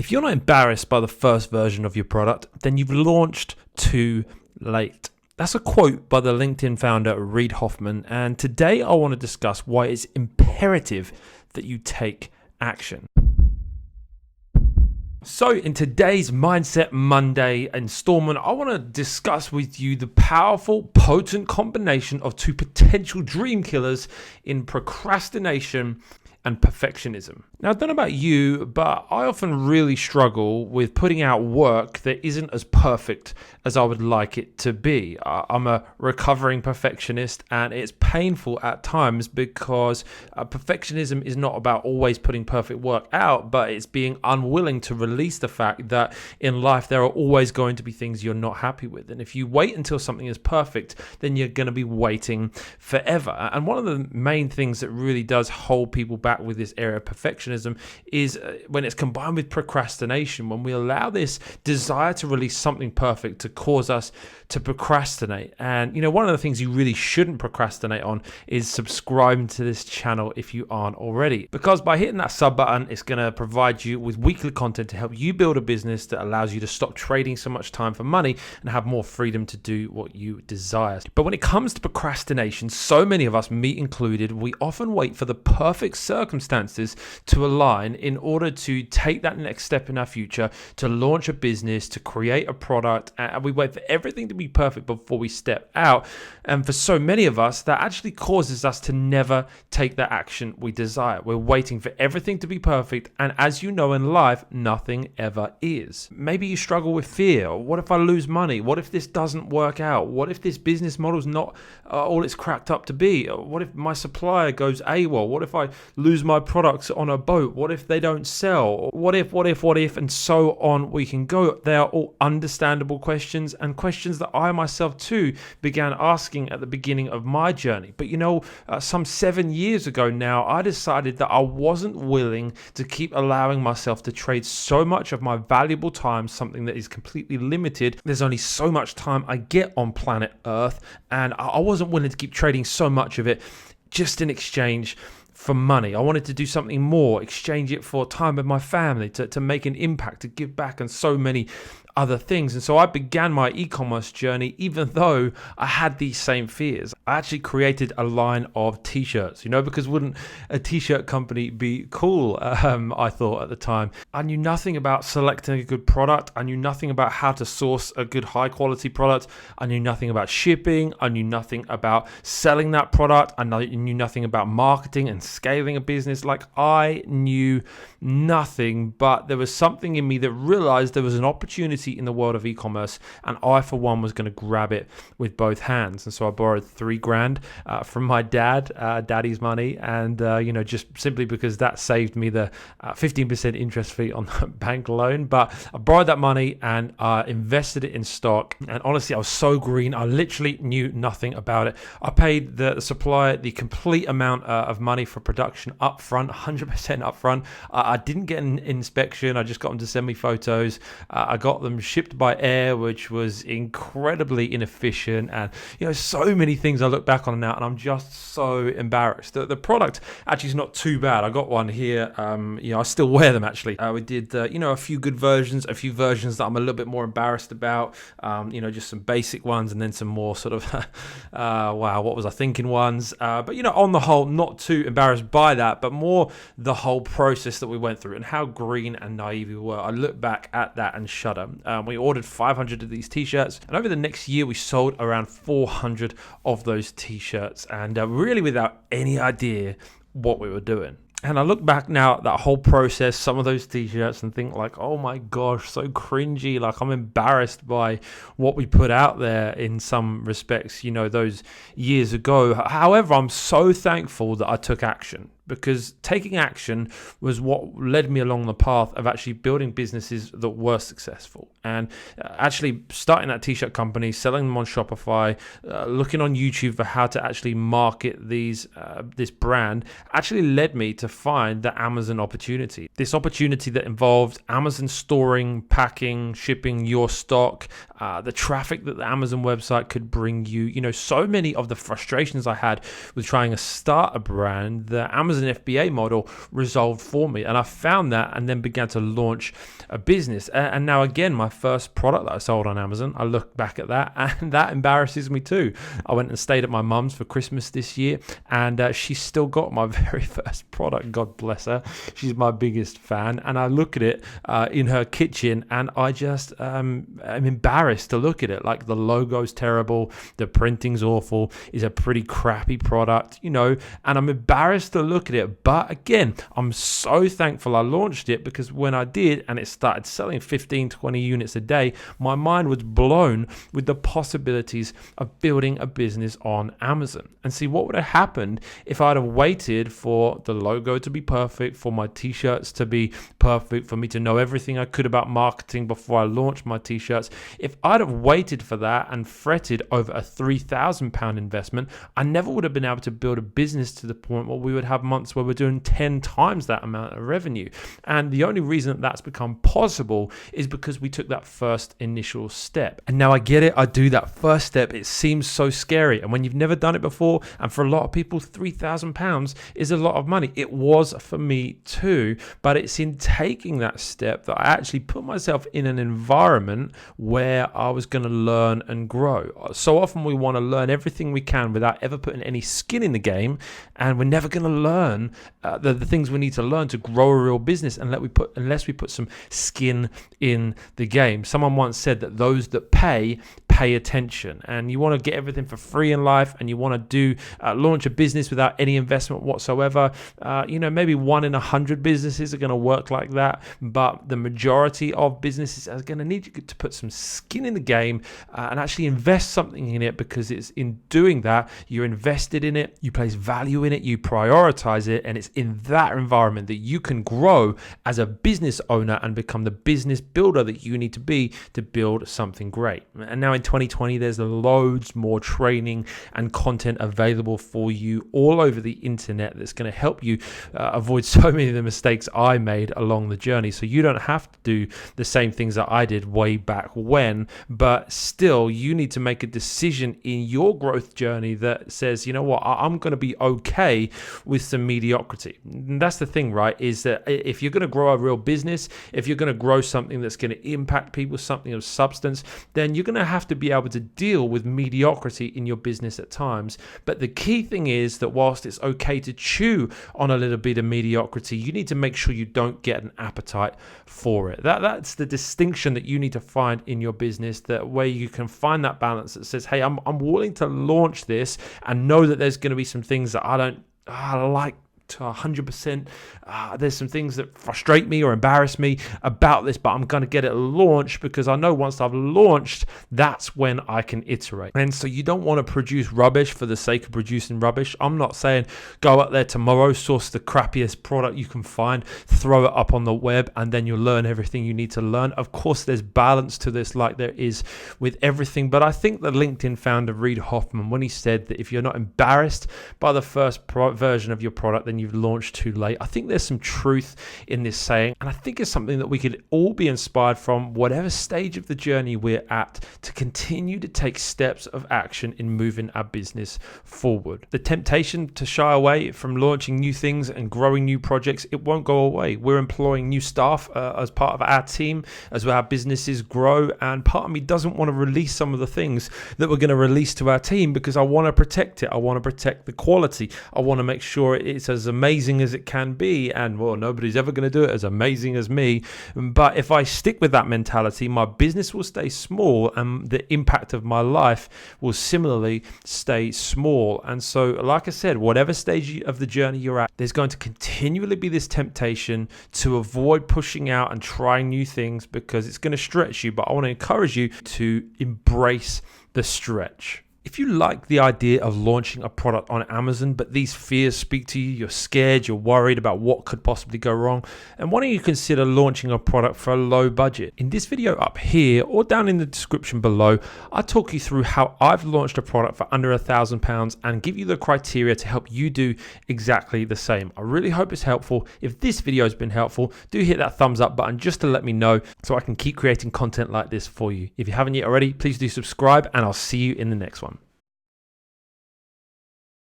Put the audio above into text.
If you're not embarrassed by the first version of your product, then you've launched too late. That's a quote by the LinkedIn founder Reid Hoffman, and today I want to discuss why it's imperative that you take action. So in today's Mindset Monday installment, I want to discuss with you the powerful, potent combination of two potential dream killers in procrastination and perfectionism. Now, I don't know about you, but I often really struggle with putting out work that isn't as perfect as I would like it to be. I'm a recovering perfectionist, and it's painful at times because perfectionism is not about always putting perfect work out, but it's being unwilling to release the fact that in life there are always going to be things you're not happy with. And if you wait until something is perfect, then you're going to be waiting forever. And one of the main things that really does hold people back with this area of perfectionism is when it's combined with procrastination, when we allow this desire to release something perfect to cause us to procrastinate. And one of the things you really shouldn't procrastinate on is subscribing to this channel if you aren't already, because by hitting that sub button, it's going to provide you with weekly content to help you build a business that allows you to stop trading so much time for money and have more freedom to do what you desire. But when it comes to procrastination, so many of us, me included, we often wait for the perfect circumstances to align in order to take that next step in our future, to launch a business, to create a product, and we wait for everything to be perfect before we step out. And for so many of us, that actually causes us to never take the action we desire. We're waiting for everything to be perfect, and as you know in life, nothing ever is. Maybe you struggle with fear. What if I lose money? What if this doesn't work out? What if this business model's not all it's cracked up to be? What if my supplier goes AWOL? What if I lose my products on a boat? What if they don't sell? What if, and so on we can go. They are all understandable questions, and questions that I myself too began asking at the beginning of my journey. But some 7 years ago now, I decided that I wasn't willing to keep allowing myself to trade so much of my valuable time, something that is completely limited. There's only so much time I get on planet Earth, and I wasn't willing to keep trading so much of it just in exchange for money. I wanted to do something more, exchange it for time with my family, to make an impact, to give back, and so many other things. And so I began my e-commerce journey even though I had these same fears. I actually created a line of t-shirts, because wouldn't a t-shirt company be cool? I thought at the time. I knew nothing about selecting a good product. I knew nothing about how to source a good high quality product. I knew nothing about shipping. I knew nothing about selling that product. I knew nothing about marketing and scaling a business. Like, I knew nothing, but there was something in me that realized there was an opportunity in the world of e-commerce, and I for one was going to grab it with both hands. And so I borrowed $3,000 from my daddy's money, and just simply because that saved me the 15% interest fee on the bank loan. But I borrowed that money and I invested it in stock, and honestly I was so green, I literally knew nothing about it. I paid the supplier the complete amount of money for production up front, 100% up front. I didn't get an inspection, I just got them to send me photos. I got them shipped by air, which was incredibly inefficient, and so many things I look back on now and I'm just so embarrassed. The product actually is not too bad. I got one here. I still wear them actually. We did a few good versions, a few versions that I'm a little bit more embarrassed about. Just some basic ones, and then some more sort of wow, what was I thinking ones. But on the whole, not too embarrassed by that, but more the whole process that we went through and how green and naive we were. I look back at that and shudder. We ordered 500 of these t-shirts, and over the next year we sold around 400 of those t-shirts, and really without any idea what we were doing. And I look back now at that whole process, some of those t-shirts, and think like, oh my gosh, so cringy. Like, I'm embarrassed by what we put out there in some respects, those years ago. However, I'm so thankful that I took action, because taking action was what led me along the path of actually building businesses that were successful. And actually starting that t-shirt company, selling them on Shopify, looking on YouTube for how to actually market this brand, actually led me to find the Amazon opportunity. This opportunity that involved Amazon storing, packing, shipping your stock, the traffic that the Amazon website could bring you. So many of the frustrations I had with trying to start a brand, the Amazon as an FBA model resolved for me. And I found that and then began to launch a business. And now again, my first product that I sold on Amazon, I look back at that and that embarrasses me too. I went and stayed at my mum's for Christmas this year, and she still got my very first product. God bless her. She's my biggest fan. And I look at it in her kitchen, and I just am embarrassed to look at it. Like, the logo's terrible, the printing's awful, is a pretty crappy product, and I'm embarrassed to look at it. But again, I'm so thankful I launched it, because when I did and it started selling 15, 20 units a day, my mind was blown with the possibilities of building a business on Amazon. And see, what would have happened if I'd have waited for the logo to be perfect, for my t-shirts to be perfect, for me to know everything I could about marketing before I launched my t-shirts. If I'd have waited for that and fretted over a £3,000 investment, I never would have been able to build a business to the point where we would have months where we're doing 10 times that amount of revenue. And the only reason that that's become possible is because we took that first initial step. And now I get it. I do that first step. It seems so scary. And when you've never done it before, and for a lot of people, £3,000 is a lot of money. It was for me too. But it's in taking that step that I actually put myself in an environment where I was going to learn and grow. So often we want to learn everything we can without ever putting any skin in the game. And we're never going to learn the things we need to learn to grow a real business unless we put some skin in the game. Someone once said that those that pay attention, and you want to get everything for free in life, and you want to do launch a business without any investment whatsoever. Maybe 1 in 100 businesses are going to work like that, but the majority of businesses are going to need you to put some skin in the game and actually invest something in it, because it's in doing that you're invested in it, you place value in it, you prioritize it, and it's in that environment that you can grow as a business owner and become the business builder that you need to be to build something great. And now in 2020, there's loads more training and content available for you all over the internet that's going to help you avoid so many of the mistakes I made along the journey. So you don't have to do the same things that I did way back when, but still you need to make a decision in your growth journey that says, you know what, I'm going to be okay with some mediocrity. And that's the thing, right? Is that if you're going to grow a real business, if you're going to grow something that's going to impact people, something of substance, then you're going to have to be able to deal with mediocrity in your business at times. But the key thing is that whilst it's okay to chew on a little bit of mediocrity, you need to make sure you don't get an appetite for it. That's the distinction that you need to find in your business, that where you can find that balance that says, hey, I'm willing to launch this and know that there's going to be some things that I don't like to 100%. There's some things that frustrate me or embarrass me about this, but I'm going to get it launched, because I know once I've launched, that's when I can iterate. And so you don't want to produce rubbish for the sake of producing rubbish. I'm not saying go out there tomorrow, source the crappiest product you can find, throw it up on the web, and then you'll learn everything you need to learn. Of course, there's balance to this, like there is with everything. But I think the LinkedIn founder, Reid Hoffman, when he said that if you're not embarrassed by the first version of your product, then you've launched too late. I think there's some truth in this saying, and I think it's something that we could all be inspired from, whatever stage of the journey we're at, to continue to take steps of action in moving our business forward. The temptation to shy away from launching new things and growing new projects, it won't go away. We're employing new staff as part of our team as our businesses grow, and part of me doesn't want to release some of the things that we're going to release to our team, because I want to protect it. I want to protect the quality. I want to make sure it's as amazing as it can be, and well, nobody's ever going to do it as amazing as me. But if I stick with that mentality, my business will stay small, and the impact of my life will similarly stay small. And so, like I said, whatever stage of the journey you're at, there's going to continually be this temptation to avoid pushing out and trying new things, because it's going to stretch you. But I want to encourage you to embrace the stretch. If you like the idea of launching a product on Amazon, but these fears speak to you, you're scared, you're worried about what could possibly go wrong, and why don't you consider launching a product for a low budget? In this video up here or down in the description below, I talk you through how I've launched a product for under £1,000 and give you the criteria to help you do exactly the same. I really hope it's helpful. If this video has been helpful, do hit that thumbs up button just to let me know so I can keep creating content like this for you. If you haven't yet already, please do subscribe, and I'll see you in the next one.